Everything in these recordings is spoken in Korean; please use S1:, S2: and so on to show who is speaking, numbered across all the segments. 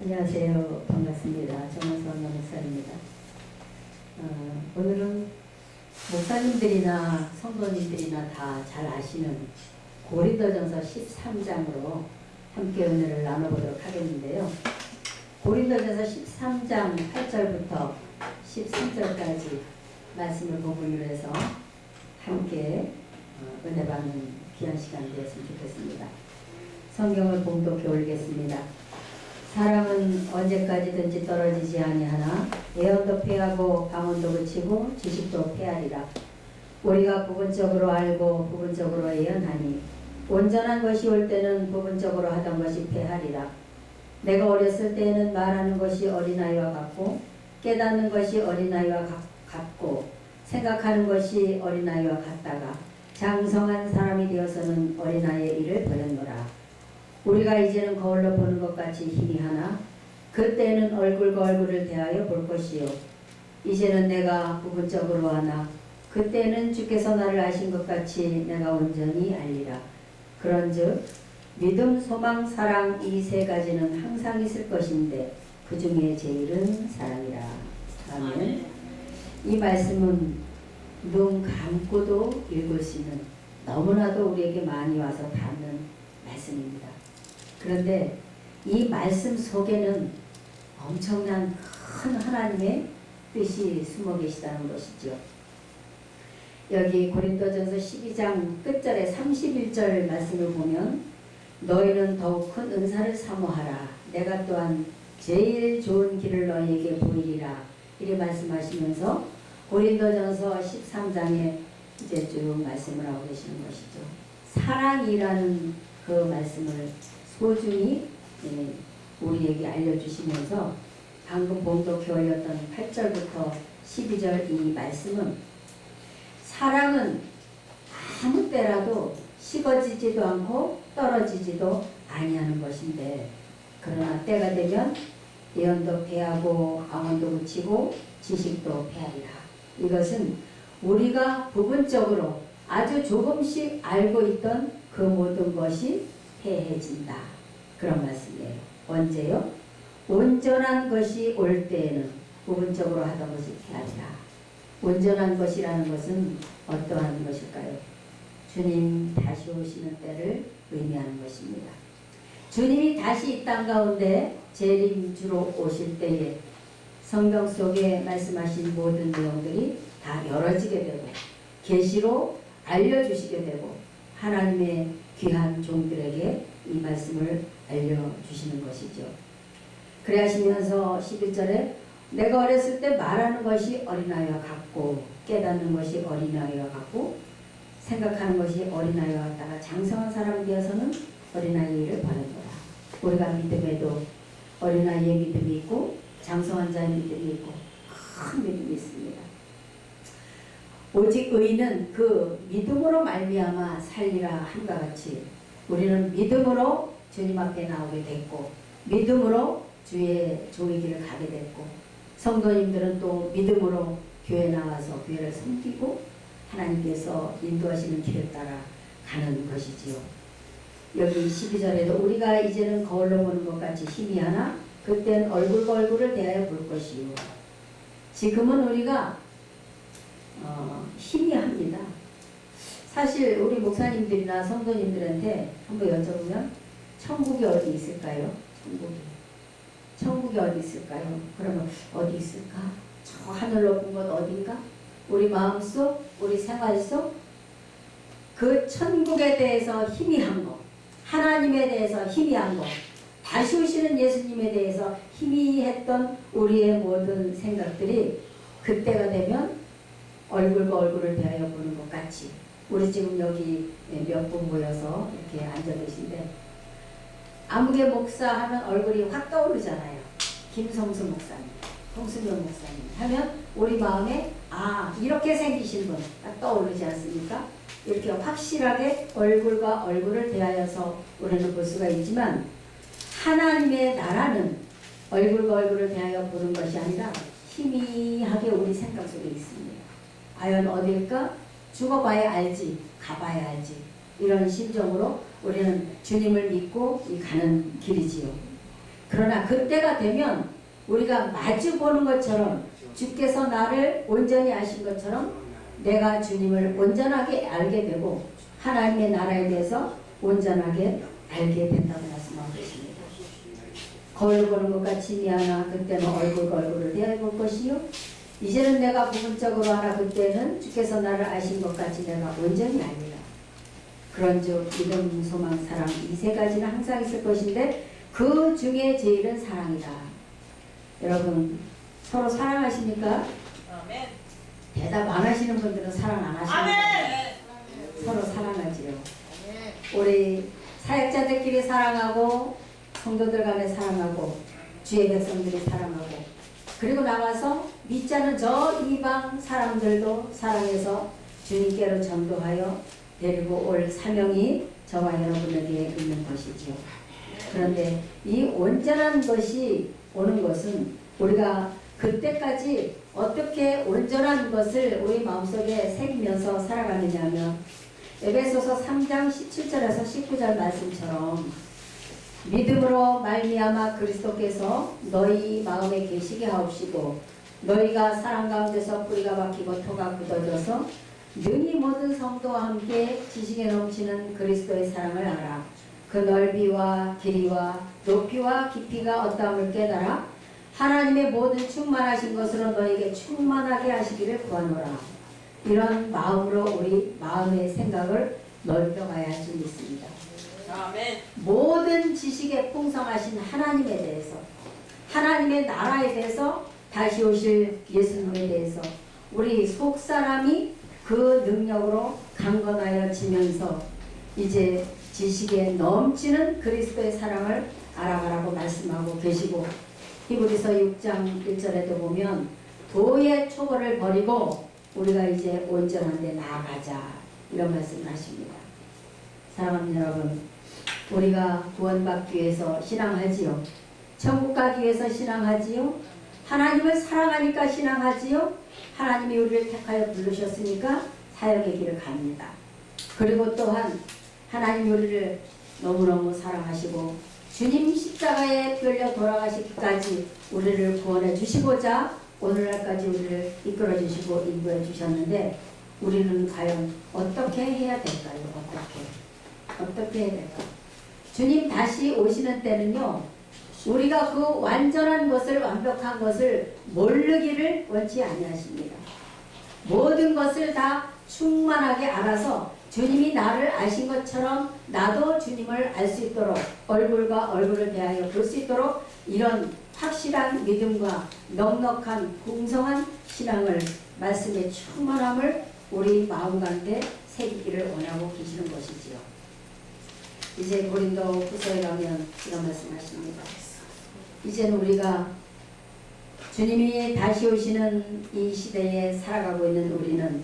S1: 안녕하세요. 반갑습니다. 정원선 목사입니다. 오늘은 목사님들이나 성도님들이나 다 잘 아시는 고린도전서 13장으로 함께 은혜를 나눠보도록 하겠는데요. 고린도전서 13장 8절부터 13절까지 말씀을 본문으로 해서 함께 은혜 받는 귀한 시간 되었으면 좋겠습니다. 성경을 봉독해 올리겠습니다. 사람은 언제까지든지 떨어지지 아니하나 예언도 패하고 방언도 그치고 지식도 패하리라. 우리가 부분적으로 알고 부분적으로 예언하니 온전한 것이 올 때는 부분적으로 하던 것이 패하리라. 내가 어렸을 때에는 말하는 것이 어린아이와 같고 깨닫는 것이 어린아이와 같고 생각하는 것이 어린아이와 같다가 장성한 사람이 되어서는 어린아이의 일을 버렸노라. 우리가 이제는 거울로 보는 것 같이 희미하나 그때는 얼굴과 얼굴을 대하여 볼 것이요 이제는 내가 부분적으로 하나 그때는 주께서 나를 아신 것 같이 내가 온전히 알리라. 그런즉 믿음, 소망, 사랑 이 세 가지는 항상 있을 것인데 그 중에 제일은 사랑이라. 아멘. 이 말씀은 눈 감고도 읽을 수 있는 너무나도 우리에게 많이 와서 닿는 말씀입니다. 그런데 이 말씀 속에는 엄청난 큰 하나님의 뜻이 숨어 계시다는 것이죠. 여기 고린도전서 12장 끝절에 31절 말씀을 보면 너희는 더욱 큰 은사를 사모하라. 내가 또한 제일 좋은 길을 너희에게 보이리라. 이렇게 말씀하시면서 고린도전서 13장에 이제 쭉 말씀을 하고 계시는 것이죠. 사랑이라는 그 말씀을 소중히 우리에게 알려주시면서 방금 봉독해 올렸던 8절부터 12절 이 말씀은 사랑은 아무 때라도 식어지지도 않고 떨어지지도 아니하는 것인데 그러나 때가 되면 예언도 패하고 방언도 그치고 지식도 패하리라. 이것은 우리가 부분적으로 아주 조금씩 알고 있던 그 모든 것이 패해진다. 그런 말씀이에요. 언제요? 온전한 것이 올 때에는 부분적으로 하던 것이 패하리라. 온전한 것이라는 것은 어떠한 것일까요? 주님 다시 오시는 때를 의미하는 것입니다. 주님이 다시 이 땅 가운데 재림주로 오실 때에 성경 속에 말씀하신 모든 내용들이 다 열어지게 되고 계시로 알려주시게 되고 하나님의 귀한 종들에게 이 말씀을 알려주시는 것이죠. 그래 하시면서 11절에 내가 어렸을 때 말하는 것이 어린아이와 같고 깨닫는 것이 어린아이와 같고 생각하는 것이 어린아이와 같다가 장성한 사람이 되어서는 어린아이의 일을 버렸노라. 우리가 믿음에도 어린아이의 믿음이 있고 장성한 자의 믿음이 있고 큰 믿음이 있습니다. 오직 의인은 그 믿음으로 말미암아 살리라 함과 같이 우리는 믿음으로 주님 앞에 나오게 됐고 믿음으로 주의 종의 길을 가게 됐고 성도님들은 또 믿음으로 교회 나와서 교회를 섬기고 하나님께서 인도하시는 길을 따라 가는 것이지요. 여기 12절에도 우리가 이제는 거울로 보는 것 같이 희미하나 그땐 얼굴과 얼굴을 대하여 볼 것이요. 지금은 우리가 희미합니다. 사실 우리 목사님들이나 성도님들한테 한번 여쭤보면 천국이 어디 있을까요? 천국이 어디 있을까요? 그러면 어디 있을까? 저 하늘 높은 곳 어딘가? 우리 마음속, 우리 생활 속 그 천국에 대해서 희미한 것, 하나님에 대해서 희미한 것, 다시 오시는 예수님에 대해서 희미했던 우리의 모든 생각들이 그때가 되면 얼굴과 얼굴을 대하여 보는 것 같이 우리 지금 여기 몇 분 모여서 이렇게 앉아 계신데 아무개 목사 하면 얼굴이 확 떠오르잖아요. 김성수 목사님, 홍수명 목사님 하면 우리 마음에 이렇게 생기신 분 딱 떠오르지 않습니까? 이렇게 확실하게 얼굴과 얼굴을 대하여서 우리는 볼 수가 있지만 하나님의 나라는 얼굴과 얼굴을 대하여 보는 것이 아니라 희미하게 우리 생각 속에 있습니다. 과연 어딜까? 죽어봐야 알지, 가봐야 알지. 이런 심정으로 우리는 주님을 믿고 가는 길이지요. 그러나 그때가 되면 우리가 마주 보는 것처럼 주께서 나를 온전히 아신 것처럼 내가 주님을 온전하게 알게 되고 하나님의 나라에 대해서 온전하게 알게 된다고 말씀하고 계십니다. 거울 보는 것 같이 미하나 그때는 얼굴과 얼굴을 대할 것이요 이제는 내가 부분적으로 하나 그때는 주께서 나를 아신 것 같이 내가 온전히 알리라. 그런즉 믿음, 소망, 사랑 이 세 가지는 항상 있을 것인데 그 중에 제일은 사랑이다. 여러분 서로 사랑하십니까?
S2: 아멘.
S1: 대답 안 하시는 분들은 사랑 안 하시는 거예요. 서로 사랑하지요. 우리 사역자들끼리 사랑하고 성도들 간에 사랑하고 주의 백성들이 사랑하고 그리고 나가서 믿지 않은 저 이방 사람들도 사랑해서 주님께로 전도하여 데리고 올 사명이 저와 여러분에게 있는 것이죠. 그런데 이 온전한 것이 오는 것은 우리가 그때까지 어떻게 온전한 것을 우리 마음속에 새기면서 살아가느냐 하면 에베소서 3장 17절에서 19절 말씀처럼 믿음으로 말미암아 그리스도께서 너희 마음에 계시게 하옵시고 너희가 사랑 가운데서 뿌리가 박히고 토가 굳어져서 능히 모든 성도와 함께 지식에 넘치는 그리스도의 사랑을 알아 그 넓이와 길이와 높이와 깊이가 어떠함을 깨달아 하나님의 모든 충만하신 것으로 너에게 충만하게 하시기를 구하노라. 이런 마음으로 우리 마음의 생각을 넓혀가야 할 수 있습니다.
S2: 아멘.
S1: 모든 지식에 풍성하신 하나님에 대해서 하나님의 나라에 대해서 다시 오실 예수님에 대해서 우리 속사람이 그 능력으로 강건하여 지면서 이제 지식에 넘치는 그리스도의 사랑을 알아가라고 말씀하고 계시고 히브리서 6장 1절에도 보면 도의 초벌을 버리고 우리가 이제 온전한 데 나아가자 이런 말씀을 하십니다. 사랑하는 여러분 우리가 구원받기 위해서 신앙하지요. 천국 가기 위해서 신앙하지요. 하나님을 사랑하니까 신앙하지요. 하나님이 우리를 택하여 부르셨으니까 사역의 길을 갑니다. 그리고 또한 하나님 우리를 너무너무 사랑하시고 주님 십자가에 피 흘려 돌아가시기까지 우리를 구원해 주시고자 오늘날까지 우리를 이끌어 주시고 인도해 주셨는데 우리는 과연 어떻게 해야 될까요? 어떻게 해야 될까요? 주님 다시 오시는 때는요 우리가 그 완전한 것을 완벽한 것을 모르기를 원치 아니하십니다. 모든 것을 다 충만하게 알아서 주님이 나를 아신 것처럼 나도 주님을 알 수 있도록 얼굴과 얼굴을 대하여 볼 수 있도록 이런 확실한 믿음과 넉넉한 풍성한 신앙을 말씀의 충만함을 우리 마음 가운데 새기기를 원하고 계시는 것이지요. 이제 고린도 후서에 가면 이런 말씀하십니다. 이제는 우리가 주님이 다시 오시는 이 시대에 살아가고 있는 우리는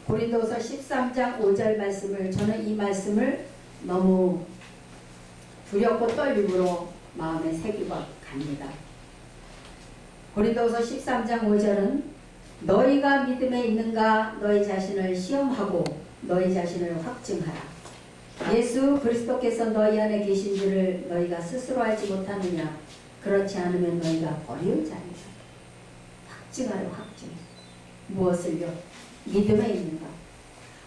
S1: 고린도서 13장 5절 말씀을 저는 이 말씀을 너무 두렵고 떨림으로 마음에 새기고 갑니다. 고린도서 13장 5절은 너희가 믿음에 있는가 너희 자신을 시험하고 너희 자신을 확증하라. 예수 그리스도께서 너희 안에 계신 줄을 너희가 스스로 알지 못하느냐. 그렇지 않으면 너희가 버릴 자니라. 확증하라. 확증. 무엇을요? 믿음에 있는가?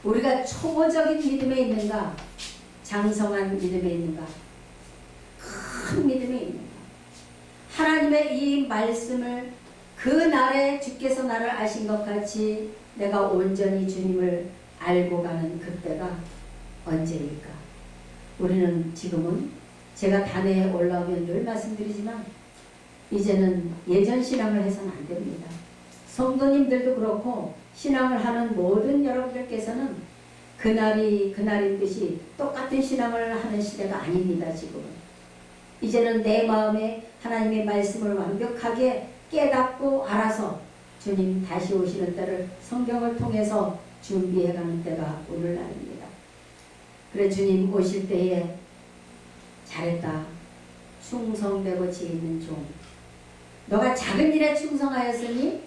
S1: 우리가 초보적인 믿음에 있는가? 장성한 믿음에 있는가? 큰 믿음에 있는가? 하나님의 이 말씀을 그 날에 주께서 나를 아신 것 같이 내가 온전히 주님을 알고 가는 그때가 언제일까? 우리는 지금은 제가 단회에 올라오면 늘 말씀드리지만 이제는 예전 신앙을 해서는 안 됩니다. 성도님들도 그렇고 신앙을 하는 모든 여러분들께서는 그날이 그날인 듯이 똑같은 신앙을 하는 시대가 아닙니다. 지금은 이제는 내 마음에 하나님의 말씀을 완벽하게 깨닫고 알아서 주님 다시 오시는 때를 성경을 통해서 준비해가는 때가 오늘날입니다. 그래 주님 오실 때에 잘했다. 충성되고 지혜 있는 종. 너가 작은 일에 충성하였으니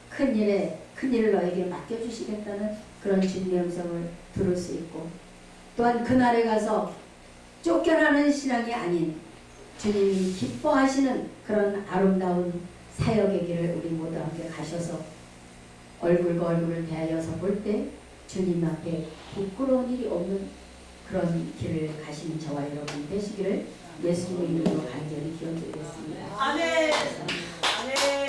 S1: 큰 일을 너에게 맡겨주시겠다는 그런 주님의 음성을 들을 수 있고 또한 그날에 가서 쫓겨나는 신앙이 아닌 주님이 기뻐하시는 그런 아름다운 사역의 길을 우리 모두 함께 가셔서 얼굴과 얼굴을 대하여서 볼 때 주님 앞에 부끄러운 일이 없는 그런 길을 가시는 저와 여러분 되시기를 예수님의 이름으로 간절히 기원드리겠습니다.
S2: 아멘. 아멘.